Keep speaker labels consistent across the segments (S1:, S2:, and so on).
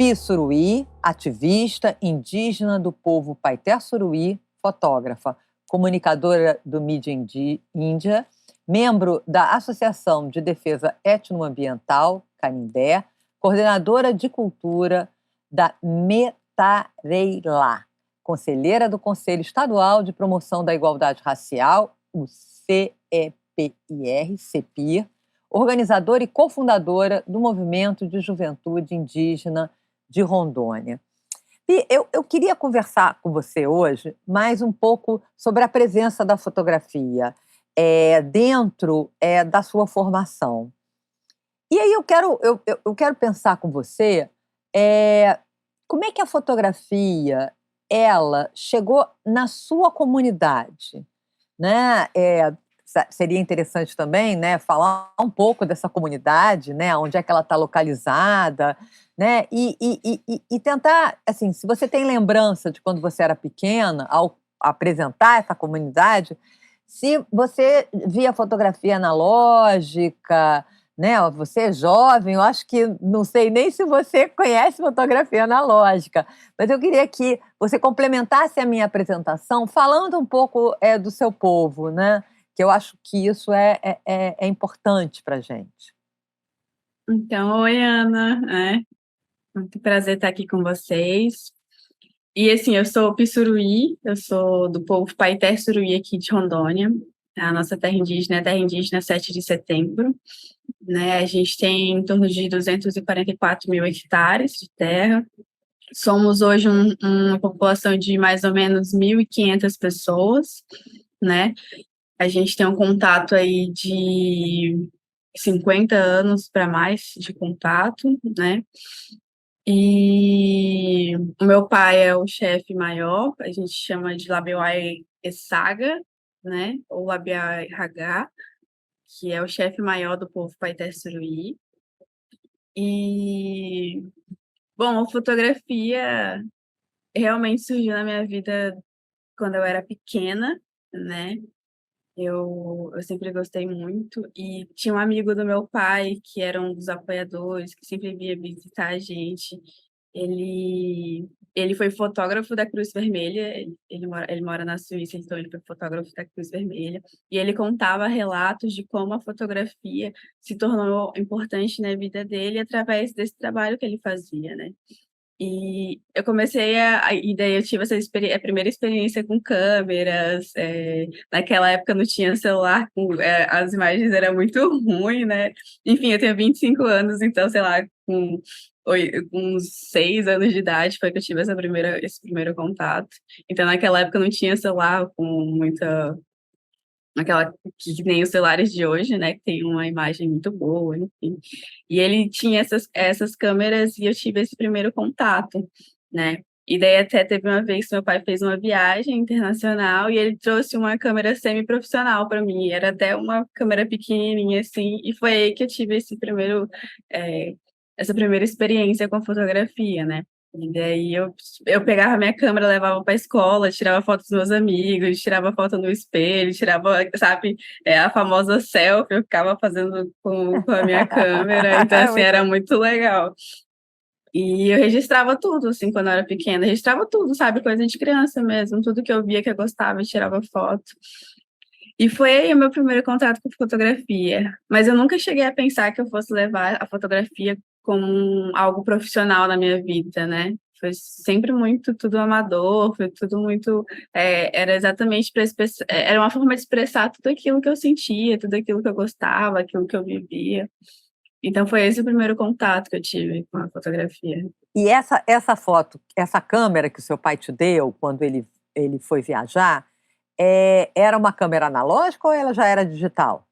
S1: Pi Suruí, ativista indígena do povo Paiter Suruí, fotógrafa, comunicadora do Mídia Índia, membro da Associação de Defesa Etnoambiental, Canindé, coordenadora de cultura da Metareilá, conselheira do Conselho Estadual de Promoção da Igualdade Racial, o CEPIR, organizadora e cofundadora do Movimento de Juventude Indígena de Rondônia. E eu queria conversar com você hoje mais um pouco sobre a presença da fotografia dentro da sua formação. E aí eu quero pensar com você como é que a fotografia ela chegou na sua comunidade, né? Seria interessante também, né, falar um pouco dessa comunidade, né, onde é que ela está localizada, né, e tentar, assim, se você tem lembrança de quando você era pequena, ao apresentar essa comunidade, se você via fotografia analógica, né, você é jovem, eu acho que não sei nem se você conhece fotografia analógica, mas eu queria que você complementasse a minha apresentação falando um pouco do seu povo, né, que eu acho que isso é importante para a gente.
S2: Então, oi, Ana, muito prazer estar aqui com vocês. E assim, eu sou Pissuruí, eu sou do povo Paiter Suruí aqui de Rondônia. A nossa terra indígena é a terra indígena 7 de setembro, né? A gente tem em torno de 244 mil hectares de terra. Somos hoje uma população de mais ou menos 1.500 pessoas, né? A gente tem um contato aí de 50 anos para mais de contato, né? E o meu pai é o chefe maior, a gente chama de Labiawai Essaga, né? Ou Labiawai Hagá, que é o chefe maior do povo Paiter Suruí. E, bom, a fotografia realmente surgiu na minha vida quando eu era pequena, né? Eu sempre gostei muito e tinha um amigo do meu pai que era um dos apoiadores, que sempre vinha visitar a gente. Ele foi fotógrafo da Cruz Vermelha, ele mora na Suíça, então ele foi fotógrafo da Cruz Vermelha. E ele contava relatos de como a fotografia se tornou importante na vida dele através desse trabalho que ele fazia, né? E eu comecei e daí eu tive a primeira experiência com câmeras. Naquela época não tinha celular, as imagens eram muito ruins, né? Enfim, eu tenho 25 anos, então, sei lá, com uns 6 anos de idade foi que eu tive esse primeiro contato. Então, naquela época não tinha celular com muita aquela que nem os celulares de hoje, né, que tem uma imagem muito boa, enfim. E ele tinha essas câmeras e eu tive esse primeiro contato, né? E daí até teve uma vez que meu pai fez uma viagem internacional e ele trouxe uma câmera semi-profissional para mim. Era até uma câmera pequenininha assim, e foi aí que eu tive essa primeira experiência com fotografia, né? E daí eu pegava minha câmera, levava para a escola, tirava foto dos meus amigos, tirava foto no espelho, tirava, sabe, a famosa selfie, eu ficava fazendo com a minha câmera, então, assim, era muito legal. E eu registrava tudo, assim, quando eu era pequena, registrava tudo, sabe, coisa de criança mesmo, tudo que eu via que eu gostava, eu tirava foto. E foi aí o meu primeiro contato com fotografia. Mas eu nunca cheguei a pensar que eu fosse levar a fotografia como algo profissional na minha vida, né? Foi sempre muito tudo amador, foi tudo muito. Era exatamente para era uma forma de expressar tudo aquilo que eu sentia, tudo aquilo que eu gostava, aquilo que eu vivia. Então foi esse o primeiro contato que eu tive com a fotografia.
S1: E essa foto, essa câmera que o seu pai te deu quando ele foi viajar, era uma câmera analógica ou ela já era digital?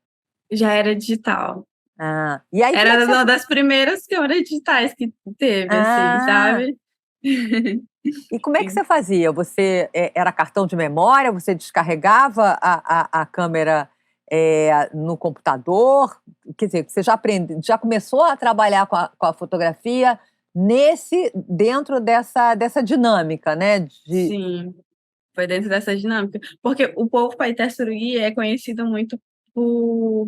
S2: Já era digital.
S1: Ah, e aí como é que
S2: Era
S1: você...
S2: uma das primeiras câmeras digitais que teve, assim,
S1: Ah,
S2: sabe?
S1: e como é que você fazia? Você era cartão de memória? Você descarregava a câmera no computador? Quer dizer, você já começou a trabalhar com a fotografia dentro dessa dinâmica, né?
S2: Sim, foi dentro dessa dinâmica. Porque o povo Paiter Suruí é conhecido muito por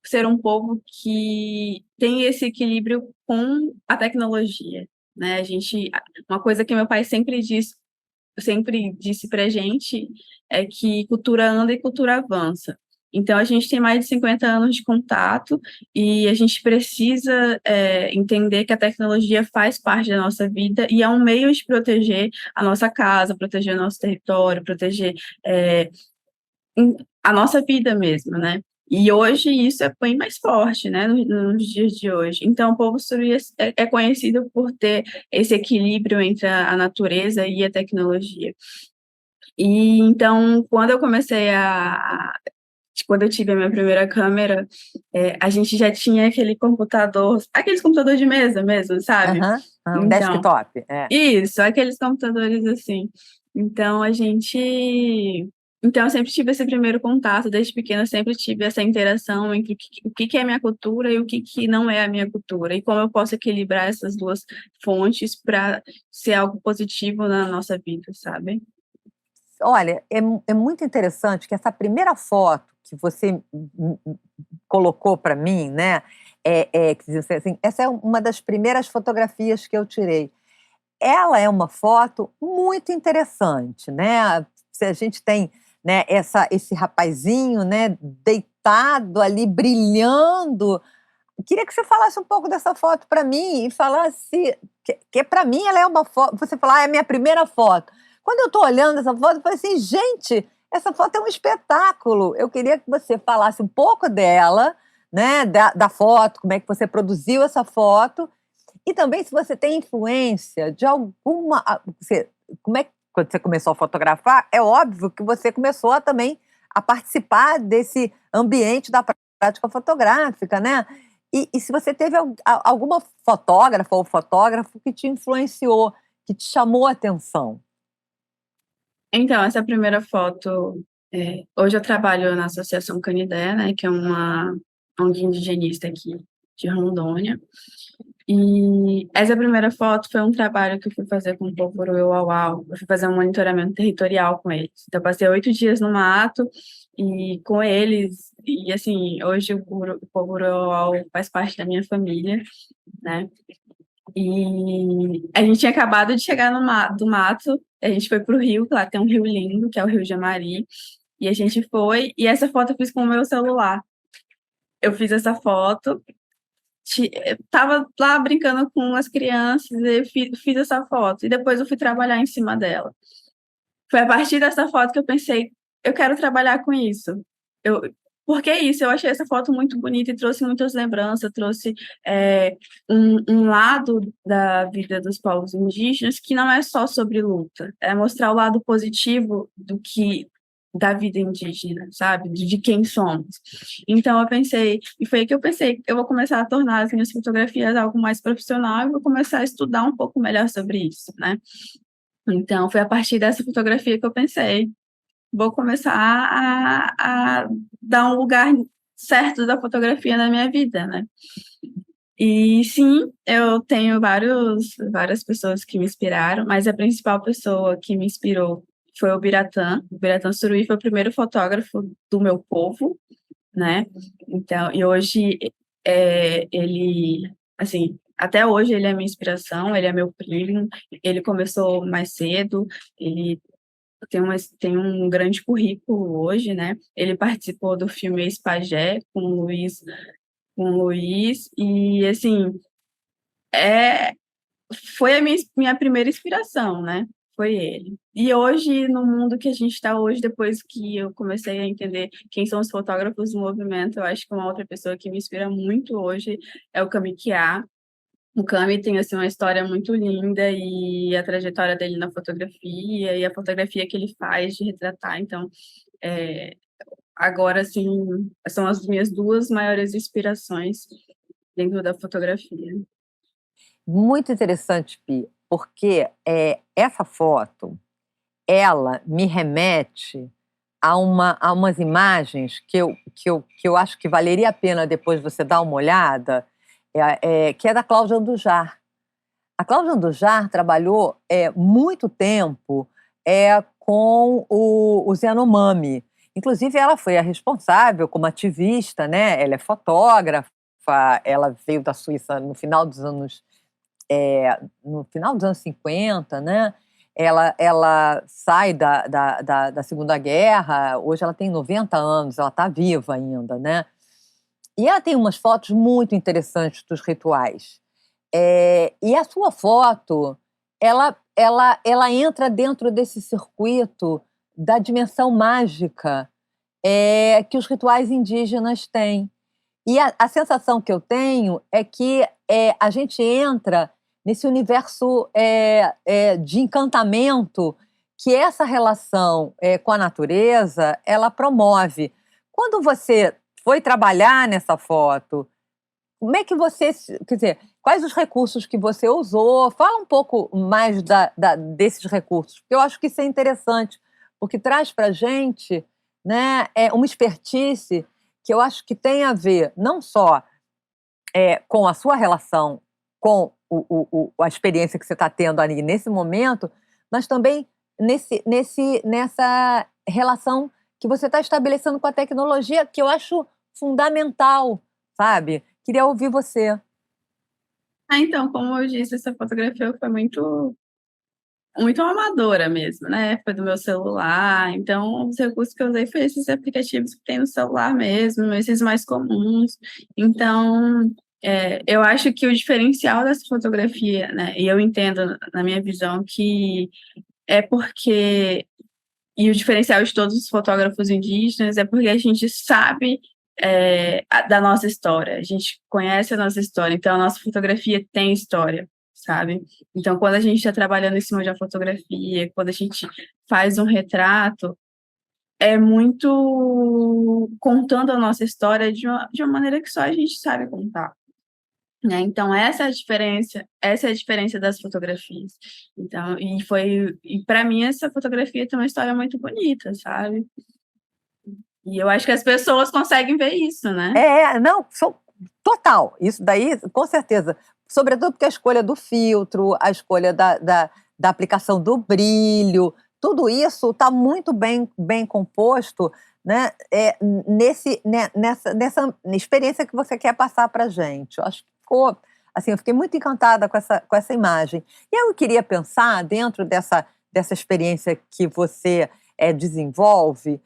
S2: ser um povo que tem esse equilíbrio com a tecnologia. né? Uma coisa que meu pai sempre disse pra gente é que cultura anda e cultura avança. Então, a gente tem mais de 50 anos de contato e a gente precisa entender que a tecnologia faz parte da nossa vida e é um meio de proteger a nossa casa, proteger o nosso território, proteger é, a nossa vida mesmo, né? E hoje isso é bem mais forte, né, nos dias de hoje. Então, o povo suri é conhecido por ter esse equilíbrio entre a natureza e a tecnologia. E então, quando eu tive a minha primeira câmera, a gente já tinha aqueles computadores de mesa mesmo, sabe?
S1: Aham, um
S2: Então,
S1: desktop. É.
S2: isso, aqueles computadores assim. Então, eu sempre tive esse primeiro contato, desde pequena eu sempre tive essa interação entre o que é a minha cultura e o que não é a minha cultura, e como eu posso equilibrar essas duas fontes para ser algo positivo na nossa vida, sabe?
S1: Olha, é muito interessante que essa primeira foto que você colocou para mim, né, quer dizer assim, essa é uma das primeiras fotografias que eu tirei. Ela é uma foto muito interessante, né, se a gente tem, né, esse rapazinho, né, deitado ali, brilhando. Eu queria que você falasse um pouco dessa foto para mim e falasse que para mim ela é uma foto. Você fala, é a minha primeira foto. Quando eu estou olhando essa foto, eu falei assim, gente, essa foto é um espetáculo. Eu queria que você falasse um pouco dela, né, da foto, como é que você produziu essa foto, e também se você tem influência de alguma. Como é que, quando você começou a fotografar, é óbvio que você começou também a participar desse ambiente da prática fotográfica, né? E se você teve alguma fotógrafa ou fotógrafo que te influenciou, que te chamou a atenção.
S2: Então, essa primeira foto, hoje eu trabalho na Associação Canidé, né, que é uma ONG indigenista aqui de Rondônia. E essa primeira foto foi um trabalho que eu fui fazer com o povo Uruauau. Eu fui fazer um monitoramento territorial com eles. Então, eu passei 8 dias no mato e com eles. E, assim, hoje o povo Uruauau faz parte da minha família, né? E a gente tinha acabado de chegar do mato, a gente foi pro rio, que lá tem um rio lindo, que é o Rio Jamari, e a gente foi, e essa foto eu fiz com o meu celular. Eu fiz essa foto, tava lá brincando com as crianças, e fiz essa foto, e depois eu fui trabalhar em cima dela. Foi a partir dessa foto que eu pensei, eu quero trabalhar com isso. Eu, porque é isso, eu achei essa foto muito bonita e trouxe muitas lembranças, trouxe um lado da vida dos povos indígenas que não é só sobre luta, é mostrar o lado positivo da vida indígena, sabe? De quem somos. Então eu pensei, e foi aí que eu pensei, eu vou começar a tornar as minhas fotografias algo mais profissional e vou começar a estudar um pouco melhor sobre isso, né? Então, foi a partir dessa fotografia que eu pensei, vou começar a dar um lugar certo da fotografia na minha vida, né? E sim, eu tenho várias pessoas que me inspiraram, mas a principal pessoa que me inspirou foi o Biratã. O Biratã Suruí foi o primeiro fotógrafo do meu povo, né? Então, e hoje ele, assim, até hoje ele é minha inspiração, ele é meu primo, ele começou mais cedo, ele tem um grande currículo hoje, né? Ele participou do filme Ex-Pajé com o Luiz, e assim, é, foi a minha primeira inspiração, né? Foi ele. E hoje, no mundo que a gente está hoje, depois que eu comecei a entender quem são os fotógrafos do movimento, eu acho que uma outra pessoa que me inspira muito hoje é o Cami Kiá. O Cami tem assim, uma história muito linda e a trajetória dele na fotografia e a fotografia que ele faz de retratar. Então, é, agora, assim, são as minhas duas maiores inspirações dentro da fotografia.
S1: Muito interessante, Pi, porque essa foto, ela me remete a umas imagens que eu acho que valeria a pena depois você dar uma olhada, que é da Cláudia Andujar. A Cláudia Andujar trabalhou muito tempo com os Yanomami. Inclusive, ela foi a responsável como ativista, né? Ela é fotógrafa, ela veio da Suíça no final dos anos no final dos anos 50, né? Ela sai da Segunda Guerra, hoje ela tem 90 anos, ela está viva ainda, né? E ela tem umas fotos muito interessantes dos rituais. E a sua foto, ela entra dentro desse circuito da dimensão mágica que os rituais indígenas têm. E a sensação que eu tenho é que a gente entra nesse universo de encantamento que essa relação com a natureza ela promove. Quando você foi trabalhar nessa foto, como é que você, quer dizer, quais os recursos que você usou? Fala um pouco mais desses recursos, porque eu acho que isso é interessante, porque traz para a gente, né, uma expertise que eu acho que tem a ver não só com a sua relação com a experiência que você está tendo ali nesse momento, mas também nessa relação que você está estabelecendo com a tecnologia, que eu acho fundamental, sabe? Queria ouvir você.
S2: Então, como eu disse, essa fotografia foi muito amadora mesmo, né? Foi do meu celular. Então, os recursos que eu usei foi esses aplicativos que tem no celular mesmo, esses mais comuns. Então, eu acho que o diferencial dessa fotografia, né? E eu entendo, na minha visão, que é porque e o diferencial de todos os fotógrafos indígenas é porque a gente sabe da nossa história, a gente conhece a nossa história, então a nossa fotografia tem história, sabe? Então, quando a gente está trabalhando em cima de uma fotografia, quando a gente faz um retrato, é muito contando a nossa história de uma maneira que só a gente sabe contar. Né? Então, essa é a diferença das fotografias. Então, e para mim essa fotografia tem uma história muito bonita, sabe? E eu acho que as pessoas conseguem ver isso, né?
S1: Não, total, isso daí, com certeza. Sobretudo porque a escolha do filtro, a escolha da aplicação do brilho, tudo isso está muito bem composto, né, nessa experiência que você quer passar para a gente. Eu acho que ficou, assim, eu fiquei muito encantada com essa imagem. E eu queria pensar, dentro dessa experiência que você desenvolve,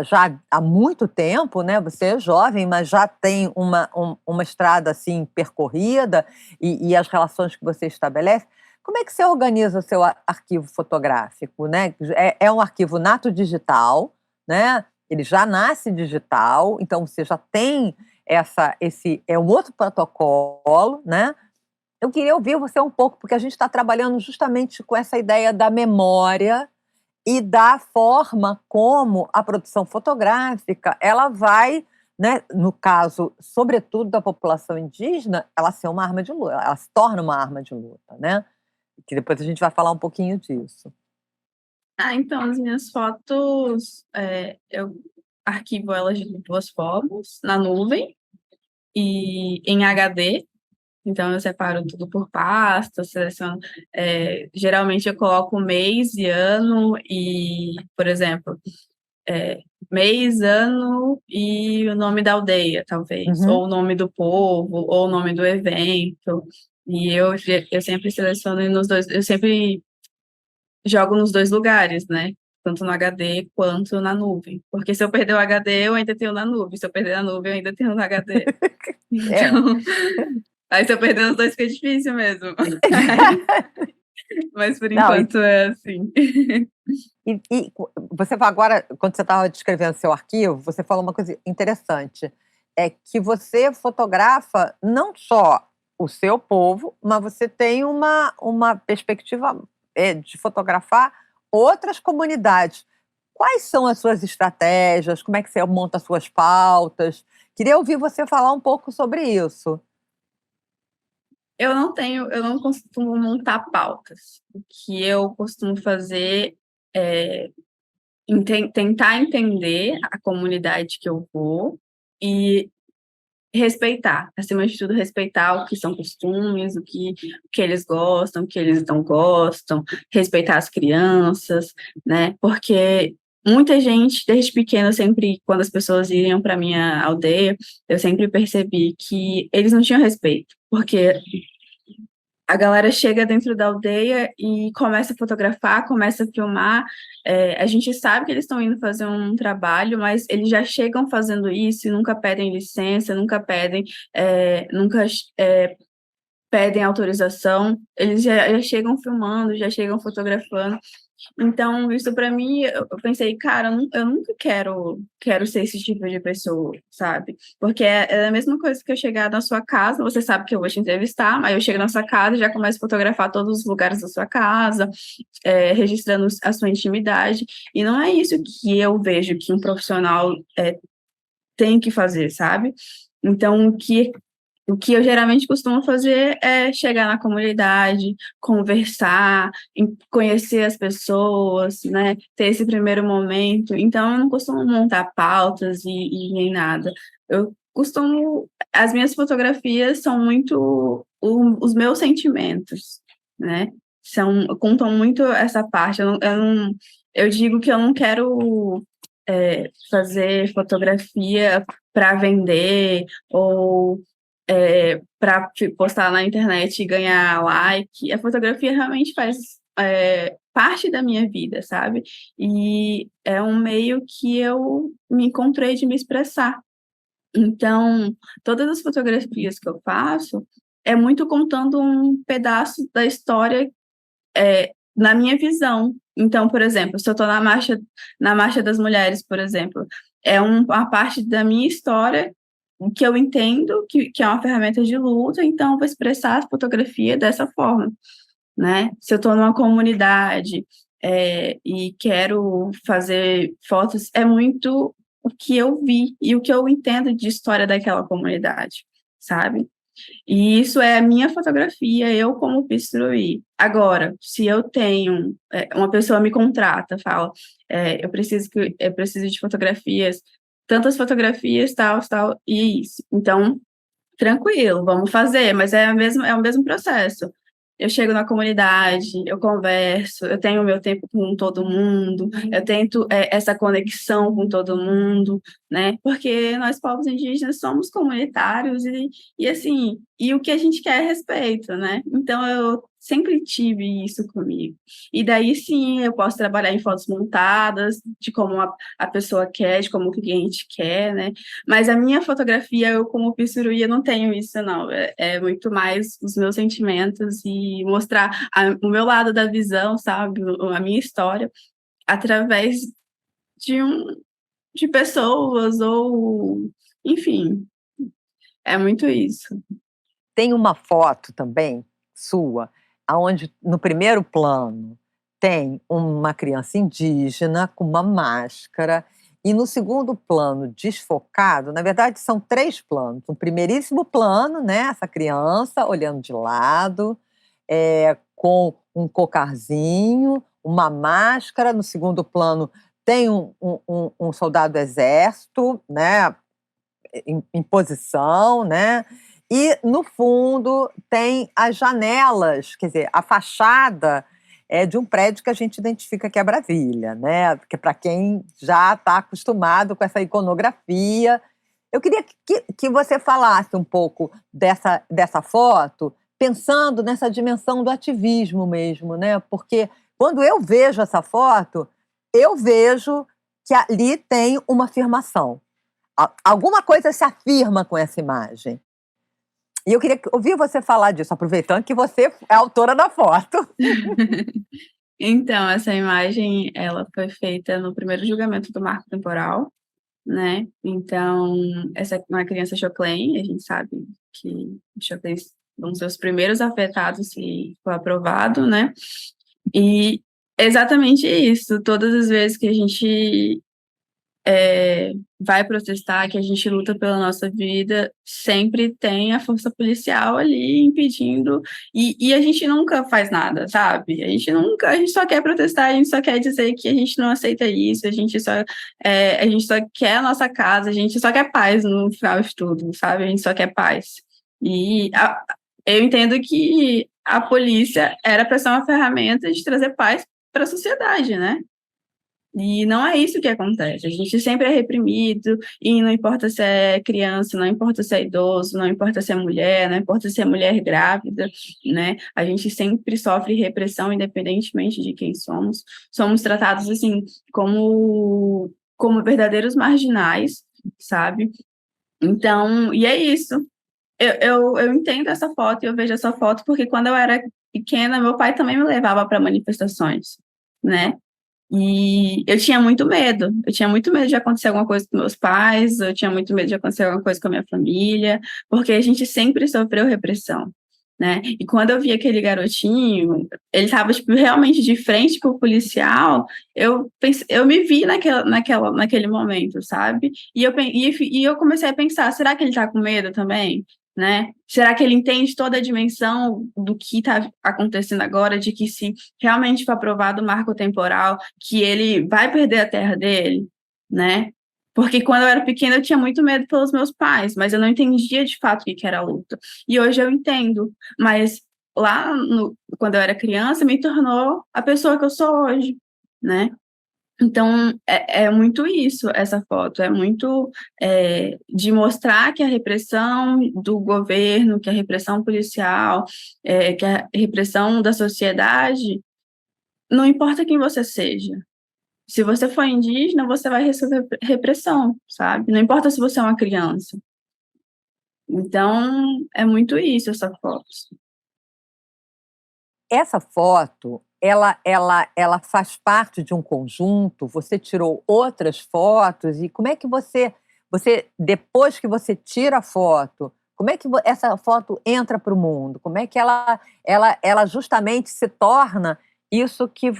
S1: já há muito tempo, né? Você é jovem, mas já tem uma estrada assim percorrida e as relações que você estabelece. Como é que você organiza o seu arquivo fotográfico, né? É um arquivo nato digital, né? Ele já nasce digital, então você já tem esse um outro protocolo, né? Eu queria ouvir você um pouco, porque a gente está trabalhando justamente com essa ideia da memória e da forma como a produção fotográfica ela vai, né, no caso, sobretudo da população indígena, ela ser uma arma de luta, ela se torna uma arma de luta, né? Que depois a gente vai falar um pouquinho disso.
S2: Então, as minhas fotos, eu arquivo elas de duas formas, na nuvem e em HD. Então, eu separo tudo por pasta, seleciono. Geralmente, eu coloco mês e ano e, por exemplo, mês, ano e o nome da aldeia, talvez, ou o nome do povo, ou o nome do evento. E eu sempre seleciono nos dois, eu sempre jogo nos dois lugares, né? Tanto no HD quanto na nuvem. Porque se eu perder o HD, eu ainda tenho na nuvem. Se eu perder na nuvem, eu ainda tenho no HD. Então, aí se eu perder os dois, fica difícil mesmo. Mas por enquanto é assim.
S1: E você agora, quando você estava descrevendo seu arquivo, você falou uma coisa interessante. É que você fotografa não só o seu povo, mas você tem uma perspectiva de fotografar outras comunidades. Quais são as suas estratégias? Como é que você monta as suas pautas? Queria ouvir você falar um pouco sobre isso.
S2: Eu não costumo montar pautas. O que eu costumo fazer é tentar entender a comunidade que eu vou e respeitar, acima de tudo, respeitar o que são costumes, o que eles gostam, o que eles não gostam, respeitar as crianças, né? Porque muita gente, desde pequena, sempre, quando as pessoas iam para minha aldeia, eu sempre percebi que eles não tinham respeito, porque a galera chega dentro da aldeia e começa a fotografar, começa a filmar. A gente sabe que eles estão indo fazer um trabalho, mas eles já chegam fazendo isso e nunca pedem licença, nunca pedem autorização. Eles já chegam filmando, já chegam fotografando. Então, isso para mim, eu pensei, cara, eu nunca quero ser esse tipo de pessoa, sabe? Porque é a mesma coisa que eu chegar na sua casa, você sabe que eu vou te entrevistar, mas eu chego na sua casa e já começo a fotografar todos os lugares da sua casa, registrando a sua intimidade, e não é isso que eu vejo que um profissional tem que fazer, sabe? Então, o que eu geralmente costumo fazer é chegar na comunidade, conversar, conhecer as pessoas, né? Ter esse primeiro momento. Então, eu não costumo montar pautas e nem nada. As minhas fotografias são muito os meus sentimentos, né? Contam muito essa parte. Eu digo que eu não quero fazer fotografia para vender ou para postar na internet e ganhar like. A fotografia realmente faz parte da minha vida, sabe? E é um meio que eu me encontrei de me expressar. Então, todas as fotografias que eu faço é muito contando um pedaço da história na minha visão. Então, por exemplo, se eu estou na Marcha das Mulheres, por exemplo, uma parte da minha história que eu entendo que é uma ferramenta de luta, então eu vou expressar a fotografia dessa forma, né? Se eu estou numa comunidade e quero fazer fotos, é muito o que eu vi e o que eu entendo de história daquela comunidade, sabe? E isso é a minha fotografia, eu como Pistruí. Agora, se eu tenho, uma pessoa me contrata, fala, eu preciso de fotografias, tantas fotografias, tal, tal, e isso. Então, tranquilo, vamos fazer, mas é o mesmo processo. Eu chego na comunidade, eu converso, eu tenho o meu tempo com todo mundo, eu tento essa conexão com todo mundo, né? Porque nós, povos indígenas, somos comunitários e assim, e o que a gente quer é respeito, né? Então eu sempre tive isso comigo. E daí sim, eu posso trabalhar em fotos montadas, de como a pessoa quer, de como o cliente quer, né? Mas a minha fotografia, eu como Pissuruí, eu não tenho isso, não. É muito mais os meus sentimentos e mostrar o meu lado da visão, sabe? A minha história, através de, de pessoas ou... Enfim, é muito isso.
S1: Tem uma foto também sua, aonde no primeiro plano tem uma criança indígena com uma máscara e no segundo plano desfocado, na verdade são 3 planos. Um primeiríssimo plano, né, essa criança olhando de lado, com um cocarzinho, uma máscara. No segundo plano tem um soldado do exército, né, em posição, né? E no fundo tem as janelas, quer dizer, a fachada é de um prédio que a gente identifica que é Brasília, né? Porque para quem já está acostumado com essa iconografia, eu queria que você falasse um pouco dessa foto, pensando nessa dimensão do ativismo mesmo, né? Porque quando eu vejo essa foto, eu vejo que ali tem uma afirmação. Alguma coisa se afirma com essa imagem. E eu queria ouvir você falar disso, aproveitando que você é autora da foto.
S2: Então, essa imagem, ela foi feita no primeiro julgamento do marco temporal, né? Então, essa é uma criança Choclen, a gente sabe que os Choclens vão ser os primeiros afetados se for aprovado, né? E exatamente isso, todas as vezes que a gente vai protestar, que a gente luta pela nossa vida, sempre tem a força policial ali impedindo, e a gente nunca faz nada, sabe? A gente só quer protestar, a gente só quer dizer que a gente não aceita isso, a gente só quer a nossa casa, a gente só quer paz no final de tudo, sabe? A gente só quer paz. Eu entendo que a polícia era para ser uma ferramenta de trazer paz para a sociedade, né? E não é isso que acontece. A gente sempre é reprimido, e não importa se é criança, não importa se é idoso, não importa se é mulher, não importa se é mulher grávida, né? A gente sempre sofre repressão, independentemente de quem somos. Somos tratados, assim, como verdadeiros marginais, sabe? Então, e é isso. Eu entendo essa foto e eu vejo essa foto porque quando eu era pequena, meu pai também me levava para manifestações, né? E eu tinha muito medo. Eu tinha muito medo de acontecer alguma coisa com meus pais, eu tinha muito medo de acontecer alguma coisa com a minha família, porque a gente sempre sofreu repressão, né? E quando eu vi aquele garotinho, ele estava tipo, realmente de frente com o policial, eu me vi naquele momento, sabe? E eu comecei a pensar, será que ele está com medo também? Né? Será que ele entende toda a dimensão do que está acontecendo agora, de que se realmente for aprovado o marco temporal, que ele vai perder a terra dele, né? Porque quando eu era pequena eu tinha muito medo pelos meus pais, mas eu não entendia de fato o que era a luta. E hoje eu entendo, mas quando eu era criança me tornou a pessoa que eu sou hoje, né? Então, é muito isso, essa foto, é muito de mostrar que a repressão do governo, que a repressão policial, que a repressão da sociedade, não importa quem você seja. Se você for indígena, você vai receber repressão, sabe? Não importa se você é uma criança. Então, é muito isso, essa foto.
S1: Essa foto, ela faz parte de um conjunto? Você tirou outras fotos? E como é que você depois que você tira a foto, como é que essa foto entra para o mundo? Como é que ela justamente se torna isso que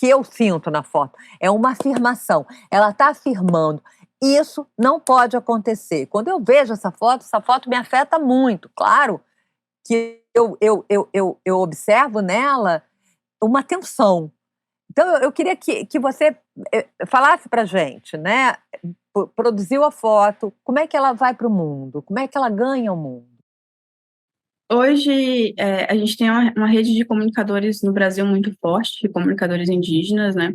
S1: eu sinto na foto? É uma afirmação. Ela está afirmando: isso não pode acontecer. Quando eu vejo essa foto me afeta muito, claro que eu observo nela uma tensão. Então, eu queria que você falasse para a gente, né? Produziu a foto, como é que ela vai para o mundo? Como é que ela ganha o mundo?
S2: Hoje, a gente tem uma rede de comunicadores no Brasil muito forte, de comunicadores indígenas, né?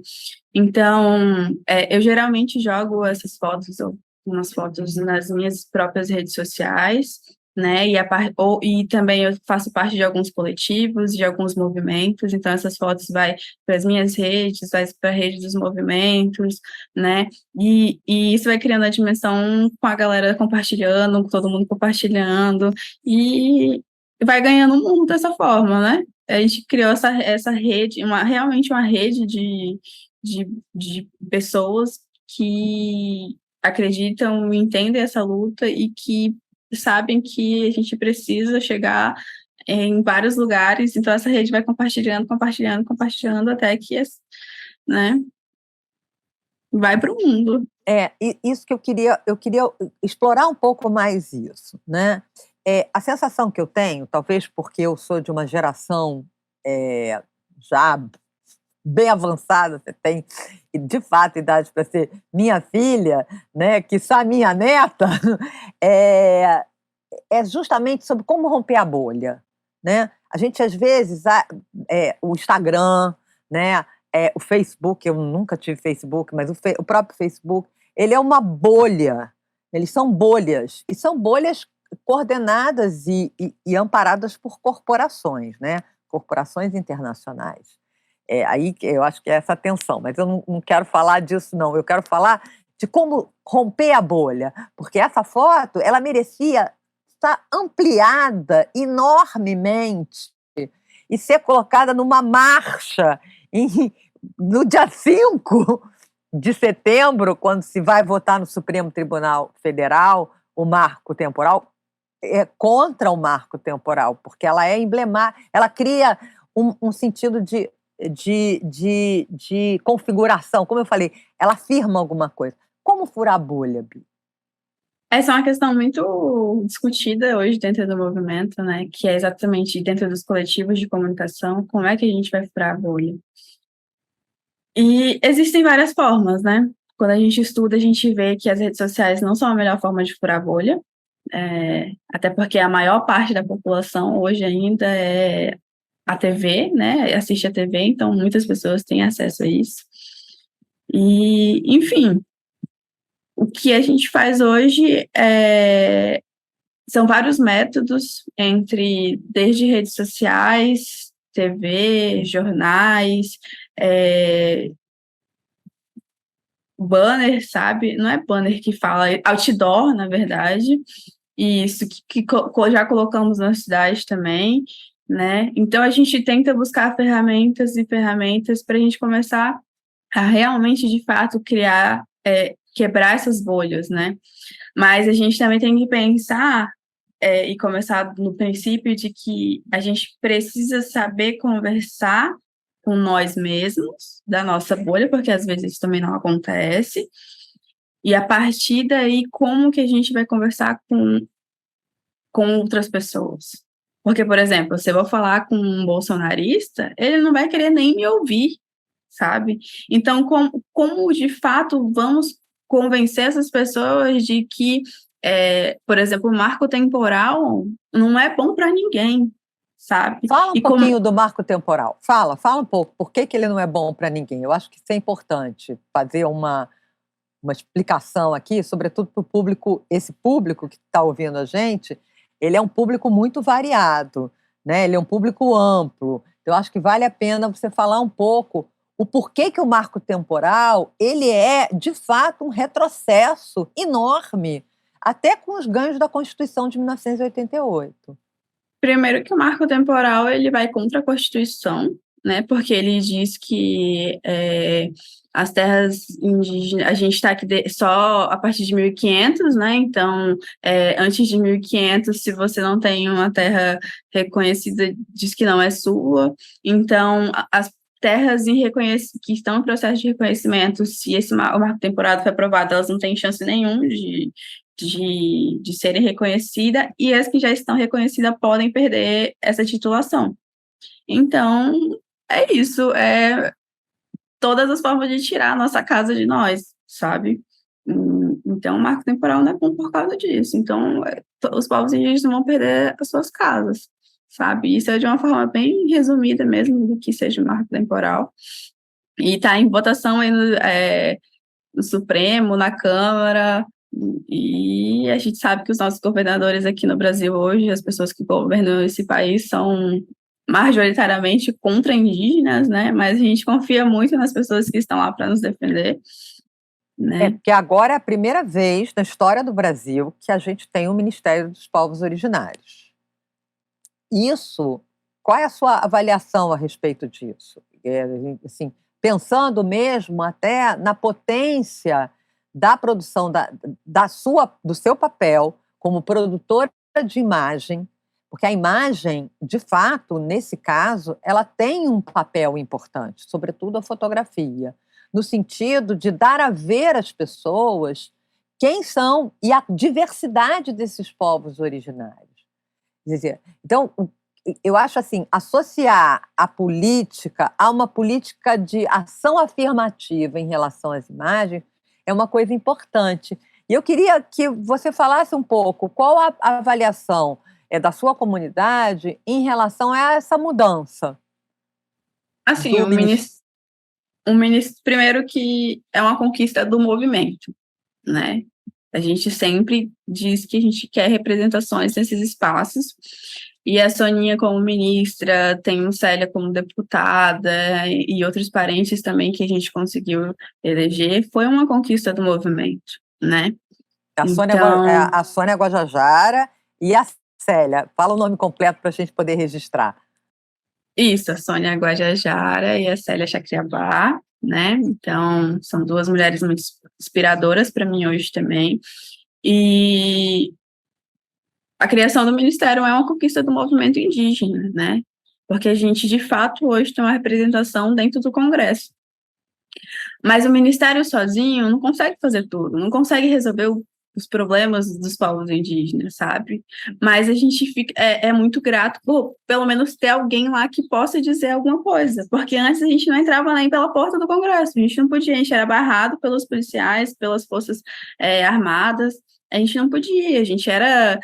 S2: Então, eu geralmente jogo essas fotos, ou umas fotos nas minhas próprias redes sociais, né? E também eu faço parte de alguns coletivos, de alguns movimentos, então essas fotos vai para as minhas redes, vai para a rede dos movimentos, né? E isso vai criando a dimensão com a galera compartilhando, com todo mundo compartilhando, e vai ganhando o mundo dessa forma, né? A gente criou essa rede, realmente uma rede de pessoas que acreditam e entendem essa luta e que sabem que a gente precisa chegar em vários lugares, então essa rede vai compartilhando, compartilhando, compartilhando até que, né, vai para o mundo.
S1: Isso que eu queria explorar um pouco mais isso, né? A sensação que eu tenho, talvez porque eu sou de uma geração já bem avançada, você tem, de fato, idade para ser minha filha, né? Que a minha neta, é, é justamente sobre como romper a bolha, né? A gente, às vezes, o Instagram, né? O Facebook, eu nunca tive Facebook, mas o próprio Facebook, ele é uma bolha. Eles são bolhas, e são bolhas coordenadas e amparadas por corporações, né? Corporações internacionais. Aí que eu acho que é essa tensão, mas eu não quero falar disso, não. Eu quero falar de como romper a bolha, porque essa foto, ela merecia estar ampliada enormemente e ser colocada numa marcha no dia 5 de setembro, quando se vai votar no Supremo Tribunal Federal o marco temporal, contra o marco temporal, porque ela é emblemática, ela cria um sentido de configuração, como eu falei, ela afirma alguma coisa. Como furar a bolha, Bi?
S2: Essa é uma questão muito discutida hoje dentro do movimento, né? Que é exatamente dentro dos coletivos de comunicação, como é que a gente vai furar a bolha? E existem várias formas, né? Quando a gente estuda, a gente vê que as redes sociais não são a melhor forma de furar a bolha, até porque a maior parte da população hoje ainda é a TV, né? Assiste a TV, então muitas pessoas têm acesso a isso. E, enfim, o que a gente faz hoje são vários métodos, desde redes sociais, TV, jornais, banner, sabe? Não é banner que fala, é outdoor, na verdade, e isso já colocamos na cidade também, né? Então, a gente tenta buscar ferramentas e ferramentas para a gente começar a realmente, de fato, quebrar essas bolhas, né? Mas a gente também tem que pensar e começar no princípio de que a gente precisa saber conversar com nós mesmos, da nossa bolha, porque às vezes isso também não acontece, e a partir daí, como que a gente vai conversar com outras pessoas? Porque, por exemplo, se eu vou falar com um bolsonarista, ele não vai querer nem me ouvir, sabe? Então, como de fato vamos convencer essas pessoas de que, por exemplo, o marco temporal não é bom para ninguém, sabe?
S1: Fala um
S2: E como
S1: pouquinho do marco temporal. Fala um pouco. Por que ele não é bom para ninguém? Eu acho que isso é importante, fazer uma explicação aqui, sobretudo para o público, esse público que está ouvindo a gente, ele é um público muito variado, né? Ele é um público amplo. Eu acho que vale a pena você falar um pouco o porquê que o marco temporal ele é, de fato, um retrocesso enorme, até com os ganhos da Constituição de 1988.
S2: Primeiro que o marco temporal ele vai contra a Constituição, né? Porque ele diz que as terras indígenas, a gente está aqui só a partir de 1500, né? Então, antes de 1500, se você não tem uma terra reconhecida, diz que não é sua. Então, as terras que estão em processo de reconhecimento, se o marco temporal foi aprovado, elas não têm chance nenhuma de serem reconhecidas, e as que já estão reconhecidas podem perder essa titulação. Então, é isso, todas as formas de tirar a nossa casa de nós, sabe? Então, o marco temporal não é bom por causa disso. Então, os povos indígenas vão perder as suas casas, sabe? Isso é de uma forma bem resumida mesmo do que seja o marco temporal. E está em votação aí no Supremo, na Câmara, e a gente sabe que os nossos governadores aqui no Brasil hoje, as pessoas que governam esse país são majoritariamente contra indígenas, né? Mas a gente confia muito nas pessoas que estão lá para nos defender, né?
S1: Porque agora é a primeira vez na história do Brasil que a gente tem o Ministério dos Povos Originários. Isso, qual é a sua avaliação a respeito disso? Assim, pensando mesmo até na potência da produção do seu papel como produtora de imagem, porque a imagem, de fato, nesse caso, ela tem um papel importante, sobretudo a fotografia, no sentido de dar a ver às pessoas quem são e a diversidade desses povos originários. Quer dizer, então, eu acho assim, associar a política a uma política de ação afirmativa em relação às imagens é uma coisa importante. E eu queria que você falasse um pouco qual a avaliação da sua comunidade em relação a essa mudança
S2: Assim,
S1: do ministério.
S2: primeiro que é uma conquista do movimento, né? A gente sempre diz que a gente quer representações nesses espaços, e a Soninha como ministra, tem o Célia como deputada, e outros parentes também que a gente conseguiu eleger, foi uma conquista do movimento, né? Então,
S1: A Sônia Guajajara e a Célia. Fala o nome completo para a gente poder registrar.
S2: isso, a Sônia Guajajara e a Célia Chacriabá, né? Então, são duas mulheres muito inspiradoras para mim hoje também. E a criação do Ministério é uma conquista do movimento indígena, né? Porque a gente, de fato, hoje tem uma representação dentro do Congresso. Mas o Ministério sozinho não consegue fazer tudo, não consegue resolver os problemas dos povos indígenas, sabe? Mas a gente é muito grato por, pelo menos, ter alguém lá que possa dizer alguma coisa, porque antes a gente não entrava nem pela porta do Congresso, a gente não podia, a gente era barrado pelos policiais, pelas forças armadas, a gente não podia, a gente era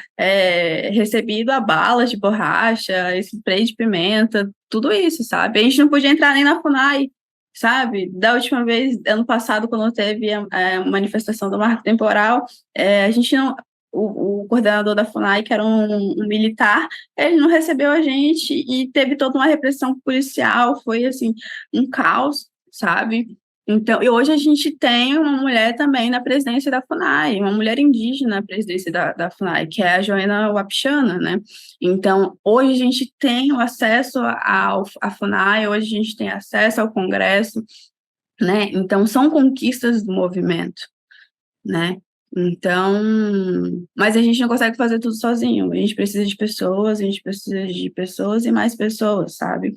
S2: recebido a balas de borracha, spray de pimenta, tudo isso, sabe? A gente não podia entrar nem na FUNAI, sabe? Da última vez, ano passado, quando teve a manifestação do marco temporal, a gente não. O coordenador da FUNAI, que era um militar, ele não recebeu a gente e teve toda uma repressão policial, foi assim, um caos, sabe? Então, e hoje a gente tem uma mulher também na presidência da FUNAI, uma mulher indígena na presidência da FUNAI, que é a Joana Wapichana, né? Então, hoje a gente tem o acesso à FUNAI, hoje a gente tem acesso ao Congresso, né? Então, são conquistas do movimento, né? Então, mas a gente não consegue fazer tudo sozinho. A gente precisa de pessoas, a gente precisa de pessoas e mais pessoas, sabe?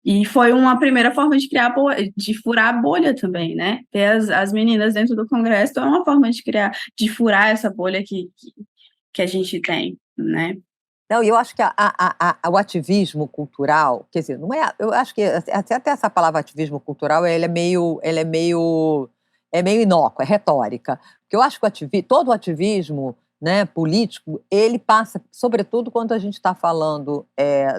S2: E foi uma primeira forma de criar, de furar a bolha também, né? Ter as meninas dentro do Congresso é uma forma de criar, de furar essa bolha que a gente tem, né?
S1: Não, e eu acho que o ativismo cultural, quer dizer, não é, eu acho que até essa palavra ativismo cultural, é meio inócua, é retórica. Porque eu acho que todo o ativismo, né, político, ele passa, sobretudo quando a gente está falando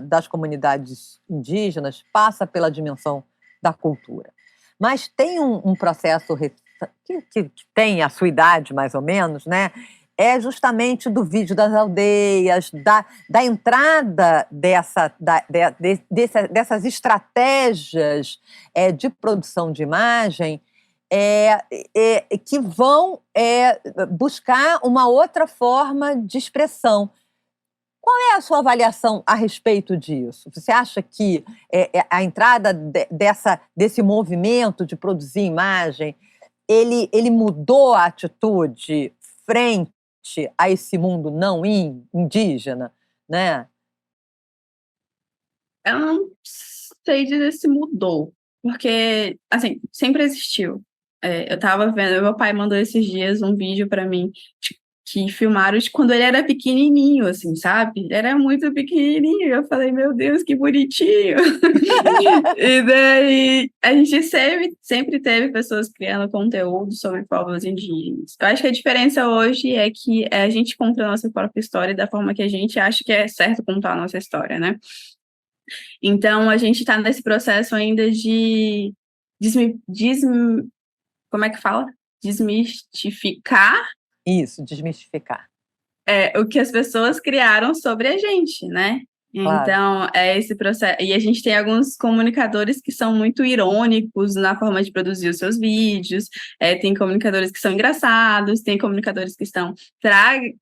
S1: das comunidades indígenas, passa pela dimensão da cultura. Mas tem um processo que tem a sua idade, mais ou menos, né? É justamente do vídeo das aldeias, da entrada dessas estratégias de produção de imagem que vão buscar uma outra forma de expressão. Qual é a sua avaliação a respeito disso? Você acha que a entrada desse movimento de produzir imagem, ele mudou a atitude frente a esse mundo não indígena, né?
S2: Eu não sei dizer se mudou, porque, assim, sempre existiu. Eu tava vendo, meu pai mandou esses dias um vídeo para mim que filmaram de quando ele era pequenininho, assim, sabe? Ele era muito pequenininho. Eu falei, meu Deus, que bonitinho. E daí, a gente sempre teve pessoas criando conteúdo sobre povos indígenas. Eu acho que a diferença hoje é que a gente conta a nossa própria história da forma que a gente acha que é certo contar a nossa história, né? Então, a gente está nesse processo ainda de como é que fala? Desmistificar
S1: Isso, desmistificar,
S2: o que as pessoas criaram sobre a gente, né?
S1: claro.
S2: Então, é esse processo. E a gente tem alguns comunicadores que são muito irônicos na forma de produzir os seus vídeos, tem comunicadores que são engraçados, tem comunicadores que tragam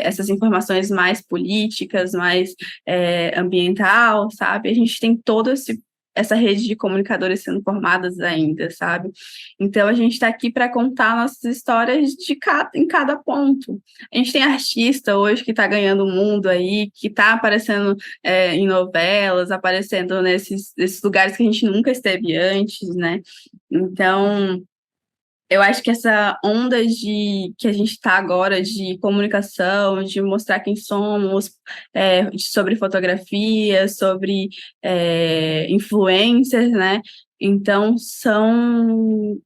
S2: essas informações mais políticas, mais ambiental, sabe? A gente tem todo essa rede de comunicadores sendo formadas ainda, sabe? Então, a gente está aqui para contar nossas histórias em cada ponto. A gente tem artista hoje que está ganhando o mundo aí, que está aparecendo em novelas, aparecendo nesses lugares que a gente nunca esteve antes, né? Então, eu acho que essa onda que a gente está agora de comunicação, de mostrar quem somos, sobre fotografia, sobre influencers, né? Então, são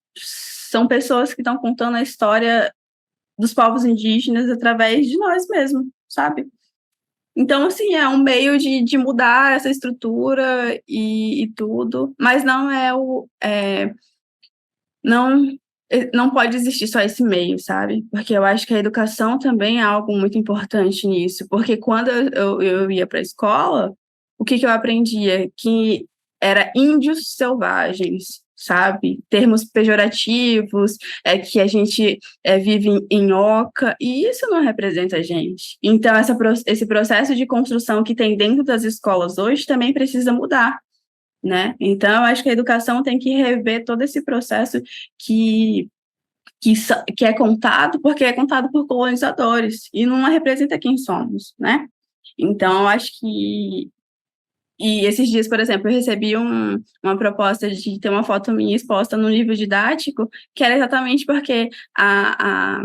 S2: pessoas que estão contando a história dos povos indígenas através de nós mesmos, sabe? Então, assim, é um meio de mudar essa estrutura e tudo, mas não, não pode existir só esse meio, sabe? Porque eu acho que a educação também é algo muito importante nisso, porque quando eu ia para a escola, o que eu aprendia? Que era índios selvagens, sabe? Termos pejorativos, que a gente vive em oca, e isso não representa a gente. Então, esse processo de construção que tem dentro das escolas hoje também precisa mudar, né? Então, eu acho que a educação tem que rever todo esse processo que, que é contado, porque é contado por colonizadores, e não representa quem somos, né? Então, eu acho que e esses dias, por exemplo, eu recebi uma proposta de ter uma foto minha exposta no livro didático, que era exatamente porque a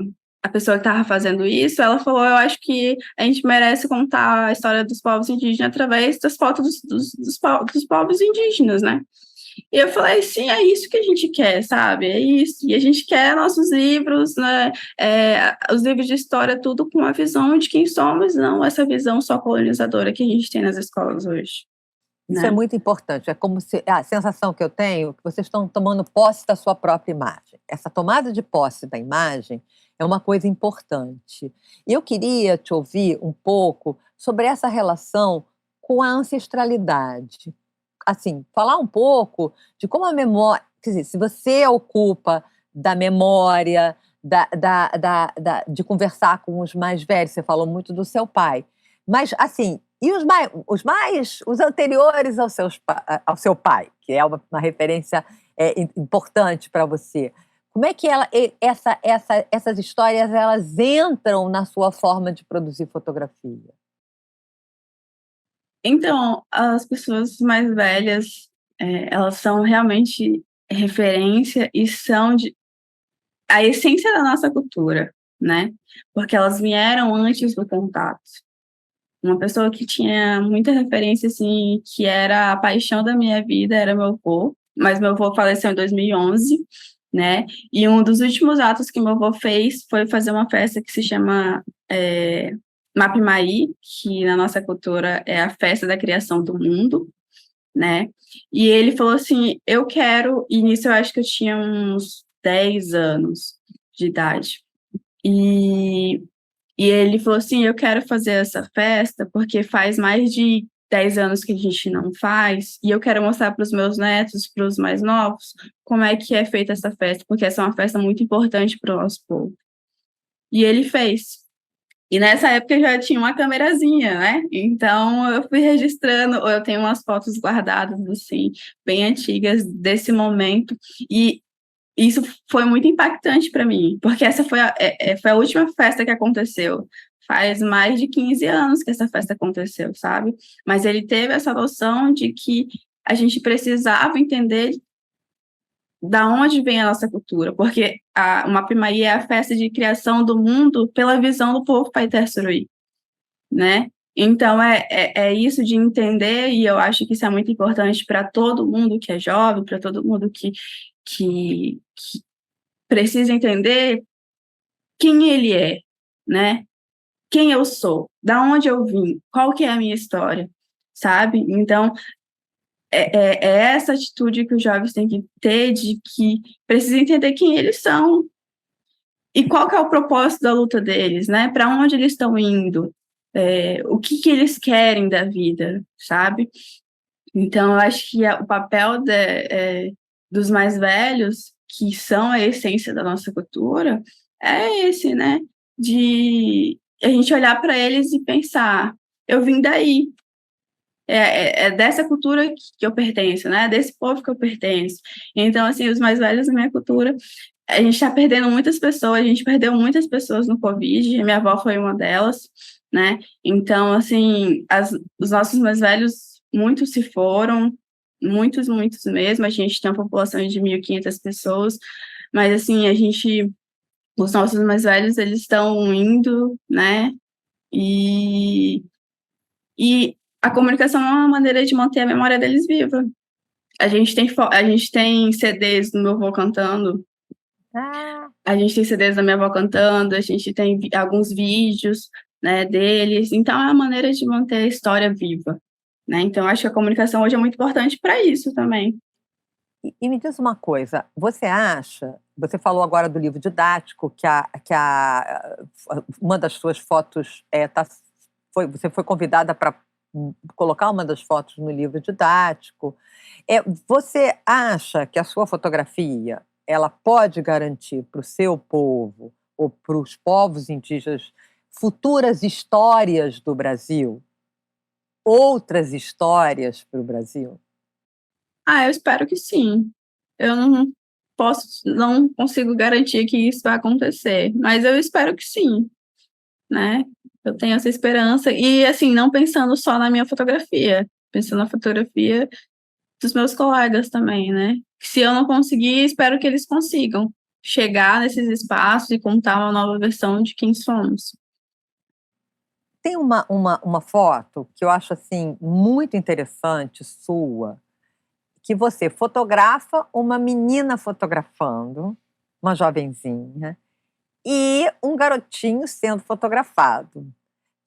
S2: pessoa que estava fazendo isso, ela falou, eu acho que a gente merece contar a história dos povos indígenas através das fotos dos povos indígenas, né? E eu falei, sim, é isso que a gente quer, sabe? É isso. E a gente quer nossos livros, né? Os livros de história, tudo com a visão de quem somos, não essa visão só colonizadora que a gente tem nas escolas hoje.
S1: Isso é
S2: né.
S1: muito importante. É como se a sensação que eu tenho é que vocês estão tomando posse da sua própria imagem. Essa tomada de posse da imagem é uma coisa importante. E eu queria te ouvir um pouco sobre essa relação com a ancestralidade. Assim, falar um pouco de como a memória. Quer dizer, se você ocupa da memória, de conversar com os mais velhos, você falou muito do seu pai. Mas, assim, e os anteriores ao seu pai, que é uma referência importante para você. Como é que essas histórias elas entram na sua forma de produzir fotografia?
S2: Então, as pessoas mais velhas, elas são realmente referência e são a essência da nossa cultura, né, porque elas vieram antes do contato. Uma pessoa que tinha muita referência, assim, que era a paixão da minha vida, era meu avô, mas meu avô faleceu em 2011, né, e um dos últimos atos que meu avô fez foi fazer uma festa que se chama, Mapimari, que na nossa cultura é a festa da criação do mundo, né, e ele falou assim: "Eu quero", e nisso eu acho que eu tinha uns 10 anos de idade. E ele falou assim: "Eu quero fazer essa festa, porque faz mais de 10 anos que a gente não faz, e eu quero mostrar para os meus netos, para os mais novos, como é que é feita essa festa, porque essa é uma festa muito importante para o nosso povo". E ele fez. E nessa época eu já tinha uma camerazinha, né, então eu fui registrando, eu tenho umas fotos guardadas, assim, bem antigas desse momento, e isso foi muito impactante para mim, porque essa foi a última festa que aconteceu. Faz mais de 15 anos que essa festa aconteceu, sabe. Mas ele teve essa noção de que a gente precisava entender da onde vem a nossa cultura, porque o Mapimari é a festa de criação do mundo pela visão do povo Paiter-Suruí, né. Então é isso de entender, e eu acho que isso é muito importante para todo mundo que é jovem, para todo mundo que precisa entender quem ele é, né, quem eu sou, da onde eu vim, qual que é a minha história, sabe. Então, é essa atitude que os jovens têm que ter, de que precisa entender quem eles são e qual que é o propósito da luta deles, né, para onde eles estão indo, o que que eles querem da vida, sabe. Então eu acho que o papel dos mais velhos, que são a essência da nossa cultura, é esse, né, de a gente olhar para eles e pensar: "Eu vim daí, é dessa cultura que eu pertenço, né, é desse povo que eu pertenço". Então, assim, os mais velhos da minha cultura, a gente está perdendo muitas pessoas, a gente perdeu muitas pessoas no Covid, minha avó foi uma delas, né. Então, assim, os nossos mais velhos, muitos se foram, muitos, muitos mesmo, a gente tem uma população de 1.500 pessoas, mas, assim, os nossos mais velhos, eles estão indo, né, e e a comunicação é uma maneira de manter a memória deles viva. A gente tem CDs do meu avô cantando,
S1: Ah,
S2: a gente tem CDs da minha avó cantando, a gente tem alguns vídeos, né, deles, então é uma maneira de manter a história viva, né, então acho que a comunicação hoje é muito importante para isso também.
S1: e me diz uma coisa, você falou agora do livro didático, uma das suas fotos, você foi convidada para colocar uma das fotos no livro didático. Você acha que a sua fotografia, ela pode garantir para o seu povo, ou para os povos indígenas, futuras histórias do Brasil? Outras histórias para o Brasil?
S2: Ah, eu espero que sim. Eu não consigo garantir que isso vai acontecer, mas eu espero que sim, né. Eu tenho essa esperança e, assim, não pensando só na minha fotografia, pensando na fotografia dos meus colegas também, né. Se eu não conseguir, espero que eles consigam chegar nesses espaços e contar uma nova versão de quem somos.
S1: Tem uma foto que eu acho, assim, muito interessante sua, que você fotografa uma menina fotografando, uma jovenzinha, e um garotinho sendo fotografado.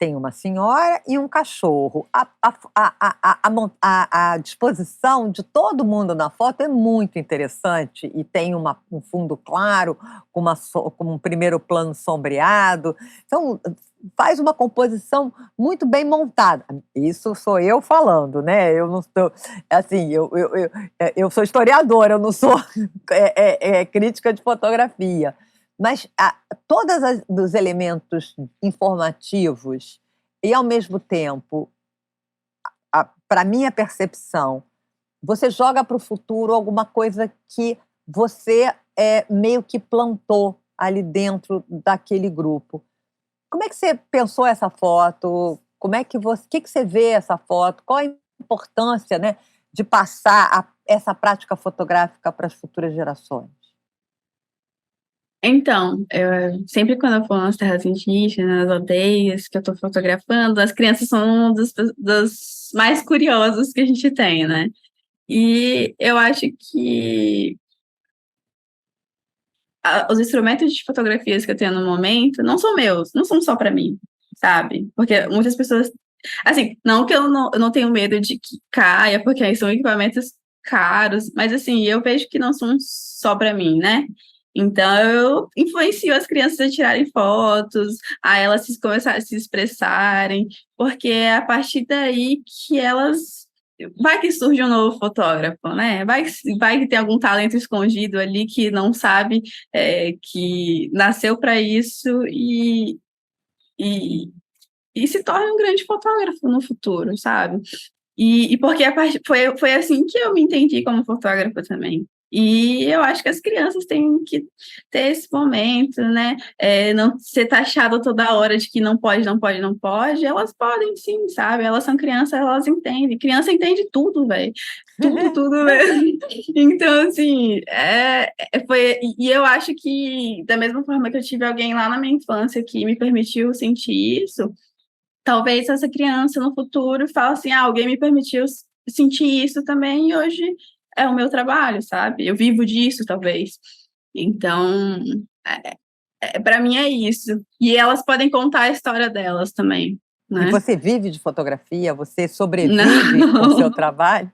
S1: tem uma senhora e um cachorro. A disposição de todo mundo na foto é muito interessante e tem um fundo claro, com um primeiro plano sombreado. Então, faz uma composição muito bem montada. Isso sou eu falando, né? Eu não estou. Assim, eu sou historiadora, eu não sou crítica de fotografia. Mas todos os elementos informativos e, ao mesmo tempo, para minha percepção, você joga para o futuro alguma coisa que você meio que plantou ali dentro daquele grupo. Como é que você pensou essa foto? Como é que que você vê essa foto? Qual a importância, né, de passar essa prática fotográfica para as futuras gerações?
S2: Então, sempre quando eu for nas terras indígenas, nas aldeias, que eu estou fotografando, as crianças são um dos mais curiosos que a gente tem, né? E eu acho que os instrumentos de fotografias que eu tenho no momento não são meus, não são só para mim, sabe? Porque muitas pessoas, assim, não que eu não tenho medo de que caia, porque aí são equipamentos caros, mas assim, eu vejo que não são só para mim, né? Então eu influencio as crianças a tirarem fotos, a elas começarem a se expressarem, porque é a partir daí que elas vai que surge um novo fotógrafo, né? Vai que tem algum talento escondido ali que não sabe, que nasceu para isso e, e se torna um grande fotógrafo no futuro, sabe? E porque foi assim que eu me entendi como fotógrafa também. E eu acho que as crianças têm que ter esse momento, né? Não ser taxado toda hora de que não pode, não pode, não pode. Elas podem sim, sabe? Elas são crianças, elas entendem. Criança entende tudo, velho. Tudo, tudo mesmo. Então, assim, foi. E eu acho que, da mesma forma que eu tive alguém lá na minha infância que me permitiu sentir isso, talvez essa criança no futuro fale assim, alguém me permitiu sentir isso também e hoje é o meu trabalho, sabe? Eu vivo disso, talvez. Então, para mim é isso. E elas podem contar a história delas também,
S1: E
S2: né?
S1: você vive de fotografia? Você sobrevive com o seu
S2: Não,
S1: trabalho?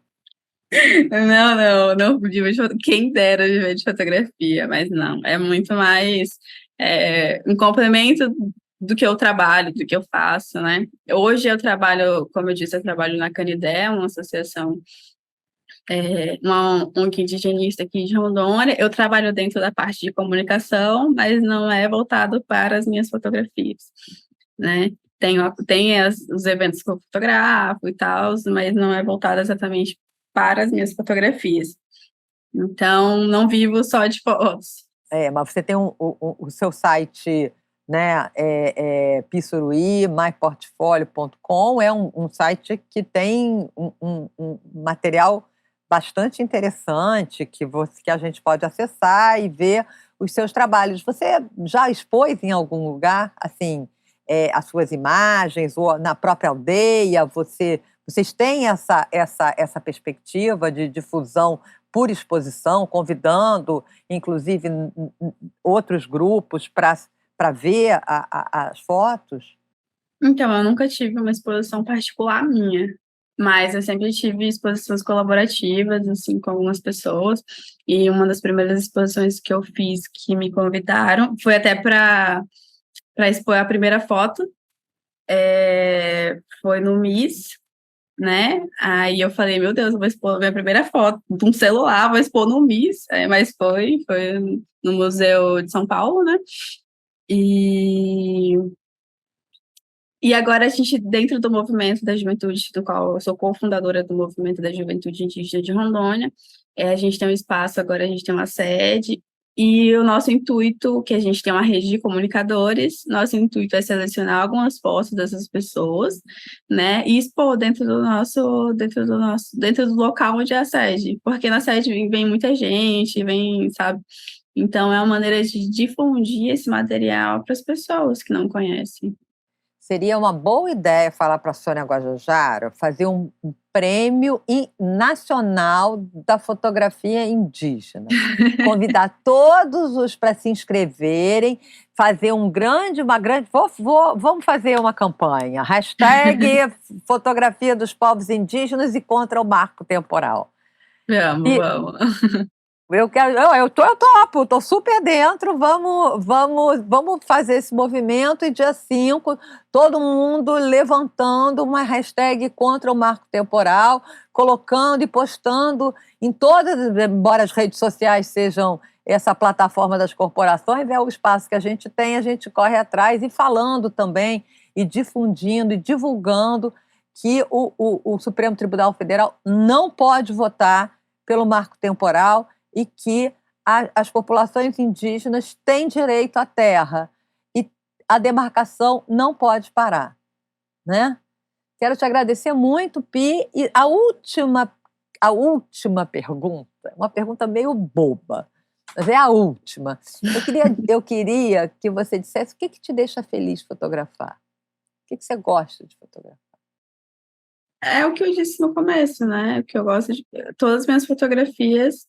S2: não vivo quem dera viver de fotografia, mas não, é muito mais um complemento do que eu trabalho, do que eu faço, né? Hoje eu trabalho, como eu disse, eu trabalho na Canidé, uma associação, uma ONG indigenista aqui de Rondônia. Eu trabalho dentro da parte de comunicação, mas não é voltado para as minhas fotografias, né? Tem os eventos que eu fotografo e tal, mas não é voltado exatamente para as minhas fotografias. Então, não vivo só de fotos.
S1: Mas você tem o seu site, né, Pissuruí, myportfolio.com, é um site que tem um material bastante interessante que a gente pode acessar e ver os seus trabalhos. Você já expôs em algum lugar, assim, as suas imagens, ou na própria aldeia? Vocês têm essa perspectiva de difusão por exposição, convidando, inclusive, outros grupos para ver as fotos?
S2: Então, eu nunca tive uma exposição particular minha, mas eu sempre tive exposições colaborativas, assim, com algumas pessoas, e uma das primeiras exposições que eu fiz que me convidaram foi até para expor a primeira foto, foi no MIS, né? Aí eu falei, meu Deus, eu vou expor minha primeira foto de um celular, vou expor no MIS, mas foi no Museu de São Paulo, né? E E agora a gente, dentro do movimento da juventude, do qual eu sou cofundadora do movimento da juventude indígena de Rondônia, a gente tem um espaço, agora a gente tem uma sede, e o nosso intuito, que a gente tem uma rede de comunicadores, nosso intuito é selecionar algumas fotos dessas pessoas, né, e expor dentro do local onde é a sede, porque na sede vem muita gente, sabe, então é uma maneira de difundir esse material para as pessoas que não conhecem.
S1: seria uma boa ideia falar para a Sônia Guajajara fazer um prêmio nacional da fotografia indígena. Convidar todos os para se inscreverem, fazer uma grande... Vamos fazer uma campanha. Hashtag fotografia dos povos indígenas e contra o marco temporal.
S2: Vamos.
S1: Eu topo, estou super dentro, vamos fazer esse movimento e dia 5, todo mundo levantando uma hashtag contra o marco temporal, colocando e postando em todas, embora as redes sociais sejam essa plataforma das corporações, é o espaço que a gente tem, a gente corre atrás e falando também, e difundindo e divulgando que o Supremo Tribunal Federal não pode votar pelo marco temporal e que as populações indígenas têm direito à terra e a demarcação não pode parar, né? Quero te agradecer muito, Pi. E a última pergunta, uma pergunta meio boba, mas é a última. Eu queria que você dissesse o que te deixa feliz fotografar? O que você gosta de fotografar?
S2: É o que eu disse no começo, né? O que eu gosto de... Todas as minhas fotografias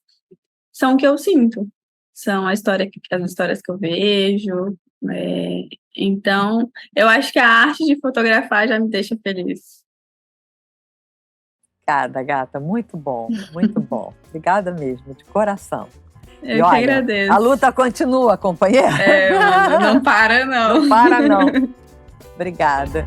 S2: são o que eu sinto, são as histórias que eu vejo, então eu acho que a arte de fotografar já me deixa feliz.
S1: Obrigada, gata, muito bom, muito bom. Obrigada mesmo, de coração.
S2: Eu que agradeço.
S1: A luta continua, companheira.
S2: Não para não.
S1: Não para não. Obrigada.